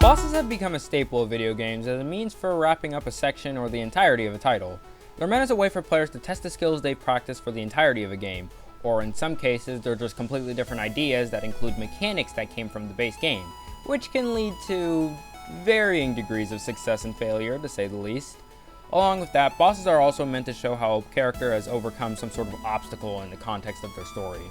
Bosses have become a staple of video games as a means for wrapping up a section or the entirety of a title. They're meant as a way for players to test the skills they've practiced for the entirety of a game, or in some cases they're just completely different ideas that include mechanics that came from the base game, which can lead to varying degrees of success and failure, to say the least. Along with that, bosses are also meant to show how a character has overcome some sort of obstacle in the context of their story.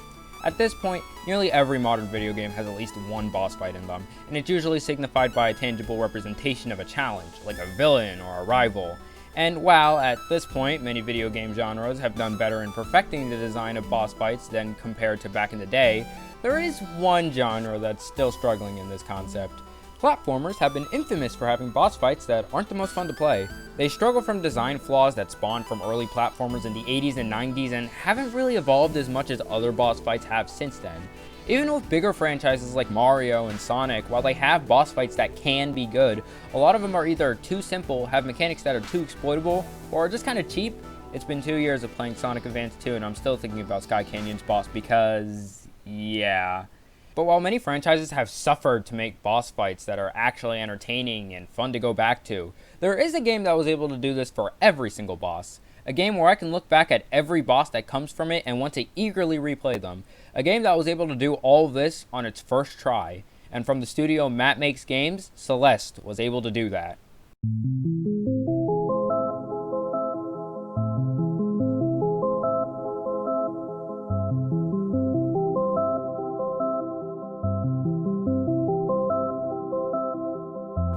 At this point, nearly every modern video game has at least one boss fight in them, and it's usually signified by a tangible representation of a challenge, like a villain or a rival. And while, at this point, many video game genres have done better in perfecting the design of boss fights than compared to back in the day, there is one genre that's still struggling in this concept. Platformers have been infamous for having boss fights that aren't the most fun to play. They struggle from design flaws that spawned from early platformers in the 80s and 90s and haven't really evolved as much as other boss fights have since then. Even with bigger franchises like Mario and Sonic, while they have boss fights that can be good, a lot of them are either too simple, have mechanics that are too exploitable, or are just kind of cheap. It's been 2 years of playing Sonic Advance 2 and I'm still thinking about Sky Canyon's boss because, yeah. But while many franchises have suffered to make boss fights that are actually entertaining and fun to go back to, there is a game that was able to do this for every single boss. A game where I can look back at every boss that comes from it and want to eagerly replay them. A game that was able to do all of this on its first try. And from the studio Matt Makes Games, Celeste was able to do that.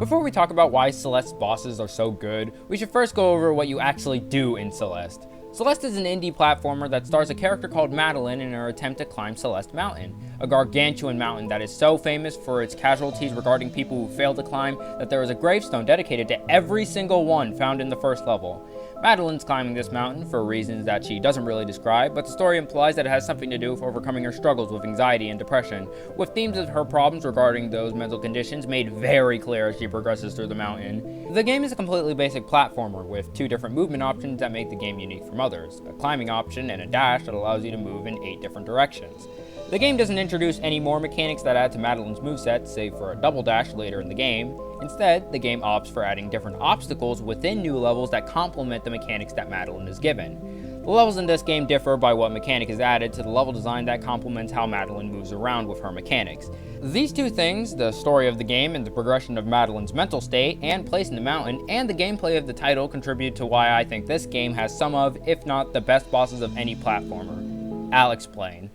Before we talk about why Celeste's bosses are so good, we should first go over what you actually do in Celeste. Celeste is an indie platformer that stars a character called Madeline in her attempt to climb Celeste Mountain, a gargantuan mountain that is so famous for its casualties regarding people who failed to climb that there is a gravestone dedicated to every single one found in the first level. Madeline's climbing this mountain for reasons that she doesn't really describe, but the story implies that it has something to do with overcoming her struggles with anxiety and depression, with themes of her problems regarding those mental conditions made very clear as she progresses through the mountain. The game is a completely basic platformer with two different movement options that make the game unique from others, a climbing option and a dash that allows you to move in 8 different directions. The game doesn't introduce any more mechanics that add to Madeline's moveset, save for a double dash later in the game. Instead, the game opts for adding different obstacles within new levels that complement the mechanics that Madeline is given. The levels in this game differ by what mechanic is added to the level design that complements how Madeline moves around with her mechanics. These two things, the story of the game and the progression of Madeline's mental state and place in the mountain, and the gameplay of the title contribute to why I think this game has some of, if not the best bosses of any platformer. I'll explain.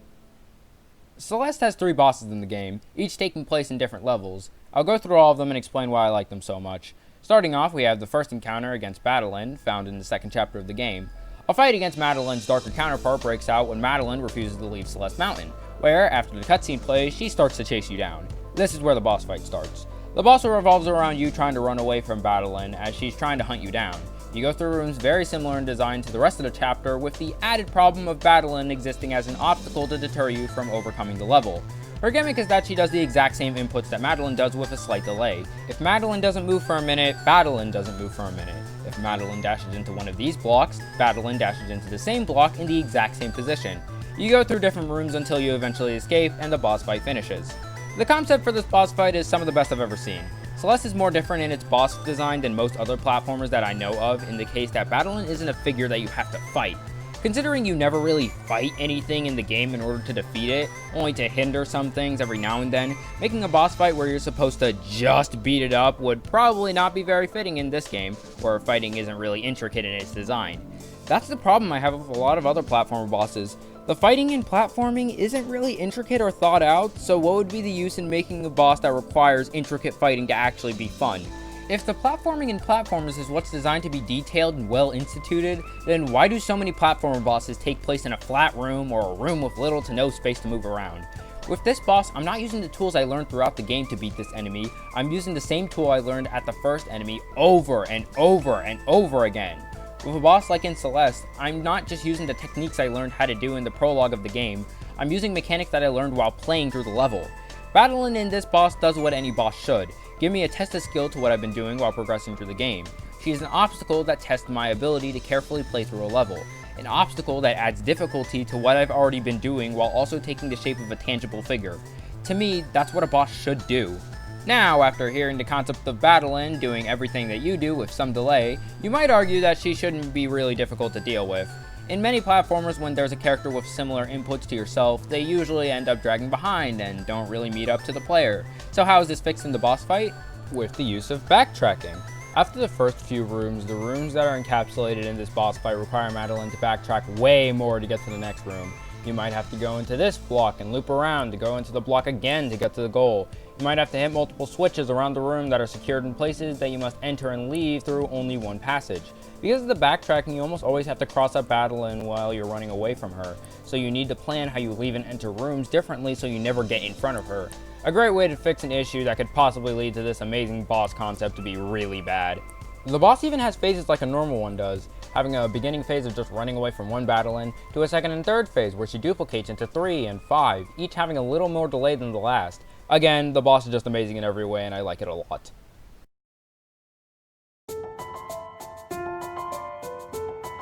Celeste has 3 bosses in the game, each taking place in different levels. I'll go through all of them and explain why I like them so much. Starting off, we have the first encounter against Madeline, found in the second chapter of the game. A fight against Madeline's darker counterpart breaks out when Madeline refuses to leave Celeste Mountain, where, after the cutscene plays, she starts to chase you down. This is where the boss fight starts. The boss revolves around you trying to run away from Madeline as she's trying to hunt you down. You go through rooms very similar in design to the rest of the chapter, with the added problem of Madeline existing as an obstacle to deter you from overcoming the level. Her gimmick is that she does the exact same inputs that Madeline does with a slight delay. If Madeline doesn't move for a minute, Madeline doesn't move for a minute. If Madeline dashes into one of these blocks, Madeline dashes into the same block in the exact same position. You go through different rooms until you eventually escape and the boss fight finishes. The concept for this boss fight is some of the best I've ever seen. Celeste is more different in its boss design than most other platformers that I know of, in the case that Madeline isn't a figure that you have to fight. Considering you never really fight anything in the game in order to defeat it, only to hinder some things every now and then, making a boss fight where you're supposed to just beat it up would probably not be very fitting in this game, where fighting isn't really intricate in its design. That's the problem I have with a lot of other platformer bosses. The fighting in platforming isn't really intricate or thought out, so what would be the use in making a boss that requires intricate fighting to actually be fun? If the platforming in platformers is what's designed to be detailed and well instituted, then why do so many platformer bosses take place in a flat room or a room with little to no space to move around? With this boss, I'm not using the tools I learned throughout the game to beat this enemy, I'm using the same tool I learned at the first enemy over and over and over again. With a boss like in Celeste, I'm not just using the techniques I learned how to do in the prologue of the game, I'm using mechanics that I learned while playing through the level. Battling in this boss does what any boss should, give me a test of skill to what I've been doing while progressing through the game. She is an obstacle that tests my ability to carefully play through a level, an obstacle that adds difficulty to what I've already been doing while also taking the shape of a tangible figure. To me, that's what a boss should do. Now, after hearing the concept of Madeline doing everything that you do with some delay, you might argue that she shouldn't be really difficult to deal with. In many platformers, when there's a character with similar inputs to yourself, they usually end up dragging behind and don't really meet up to the player. So how is this fixed in the boss fight? With the use of backtracking. After the first few rooms, the rooms that are encapsulated in this boss fight require Madeline to backtrack way more to get to the next room. You might have to go into this block and loop around to go into the block again to get to the goal. You might have to hit multiple switches around the room that are secured in places that you must enter and leave through only one passage. Because of the backtracking, you almost always have to cross up Madeline while you're running away from her, so you need to plan how you leave and enter rooms differently so you never get in front of her. A great way to fix an issue that could possibly lead to this amazing boss concept to be really bad. The boss even has phases like a normal one does, having a beginning phase of just running away from one Madeline, to a second and third phase where she duplicates into 3 and 5, each having a little more delay than the last. Again, the boss is just amazing in every way and I like it a lot.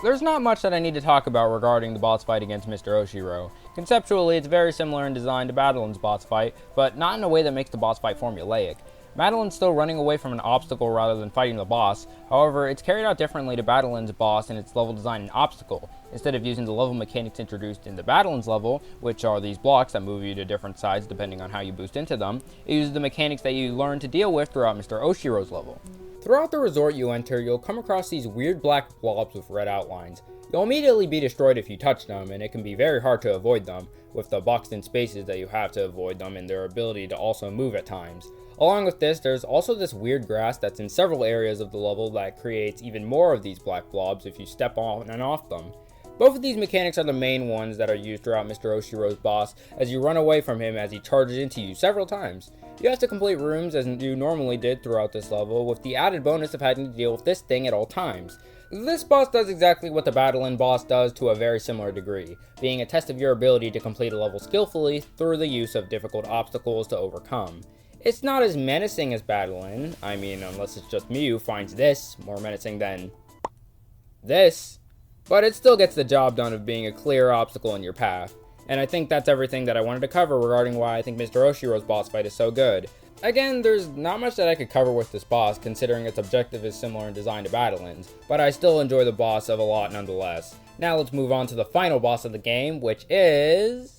There's not much that I need to talk about regarding the boss fight against Mr. Oshiro. Conceptually, it's very similar in design to Madeline's boss fight, but not in a way that makes the boss fight formulaic. Madeline's still running away from an obstacle rather than fighting the boss. However, it's carried out differently to Madeline's boss in its level design and obstacle. Instead of using the level mechanics introduced in the Madeline's level, which are these blocks that move you to different sides depending on how you boost into them, it uses the mechanics that you learn to deal with throughout Mr. Oshiro's level. Throughout the resort you enter, you'll come across these weird black blobs with red outlines. You'll immediately be destroyed if you touch them, and it can be very hard to avoid them, with the boxed in spaces that you have to avoid them and their ability to also move at times. Along with this, there's also this weird grass that's in several areas of the level that creates even more of these black blobs if you step on and off them. Both of these mechanics are the main ones that are used throughout Mr. Oshiro's boss as you run away from him as he charges into you several times. You have to complete rooms as you normally did throughout this level, with the added bonus of having to deal with this thing at all times. This boss does exactly what the Madeline boss does to a very similar degree, being a test of your ability to complete a level skillfully through the use of difficult obstacles to overcome. It's not as menacing as Madeline, I mean unless it's just me who finds this more menacing than this, but it still gets the job done of being a clear obstacle in your path. And I think that's everything that I wanted to cover regarding why I think Mr. Oshiro's boss fight is so good. Again, there's not much that I could cover with this boss considering its objective is similar in design to Madeline's, but I still enjoy the boss of a lot nonetheless. Now let's move on to the final boss of the game, which is...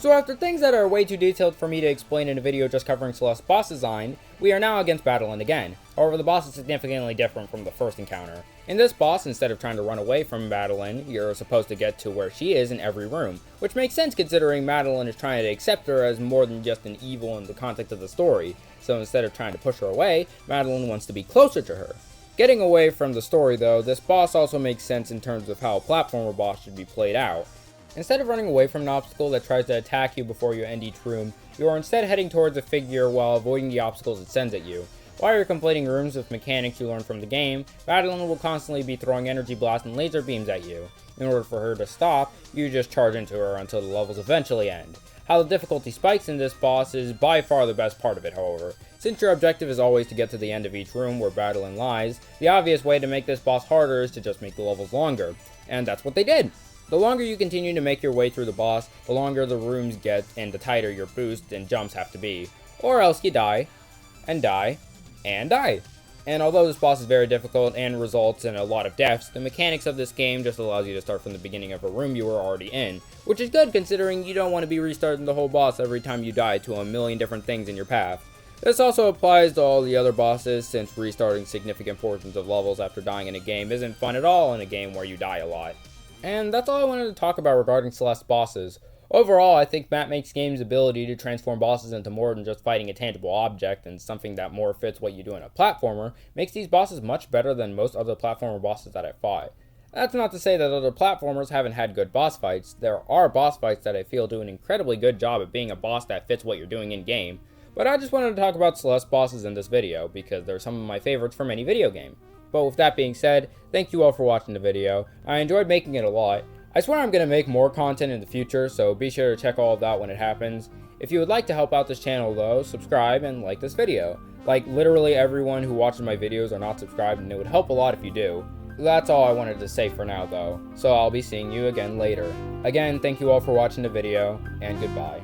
So after things that are way too detailed for me to explain in a video just covering Celeste's boss design, we are now against Madeline again. However, the boss is significantly different from the first encounter. In this boss, instead of trying to run away from Madeline, you're supposed to get to where she is in every room, which makes sense considering Madeline is trying to accept her as more than just an evil in the context of the story. So instead of trying to push her away, Madeline wants to be closer to her. Getting away from the story though, this boss also makes sense in terms of how a platformer boss should be played out. Instead of running away from an obstacle that tries to attack you before you end each room, you are instead heading towards a figure while avoiding the obstacles it sends at you. While you're completing rooms with mechanics you learn from the game, Madeline will constantly be throwing energy blasts and laser beams at you. In order for her to stop, you just charge into her until the levels eventually end. How the difficulty spikes in this boss is by far the best part of it, however. Since your objective is always to get to the end of each room where Madeline lies, the obvious way to make this boss harder is to just make the levels longer. And that's what they did. The longer you continue to make your way through the boss, the longer the rooms get and the tighter your boosts and jumps have to be. Or else you die, and die, and die. And although this boss is very difficult and results in a lot of deaths, the mechanics of this game just allows you to start from the beginning of a room you were already in, which is good considering you don't want to be restarting the whole boss every time you die to a million different things in your path. This also applies to all the other bosses, since restarting significant portions of levels after dying in a game isn't fun at all in a game where you die a lot. And that's all I wanted to talk about regarding Celeste's bosses. Overall, I think Matt makes game's ability to transform bosses into more than just fighting a tangible object and something that more fits what you do in a platformer makes these bosses much better than most other platformer bosses that I fought. That's not to say that other platformers haven't had good boss fights. There are boss fights that I feel do an incredibly good job at being a boss that fits what you're doing in game, but I just wanted to talk about Celeste's bosses in this video because they're some of my favorites from any video game. But with that being said, thank you all for watching the video. I enjoyed making it a lot. I swear I'm going to make more content in the future, so be sure to check all of that when it happens. If you would like to help out this channel though, subscribe and like this video. Like literally everyone who watches my videos are not subscribed, and it would help a lot if you do. That's all I wanted to say for now though, so I'll be seeing you again later. Again, thank you all for watching the video, and goodbye.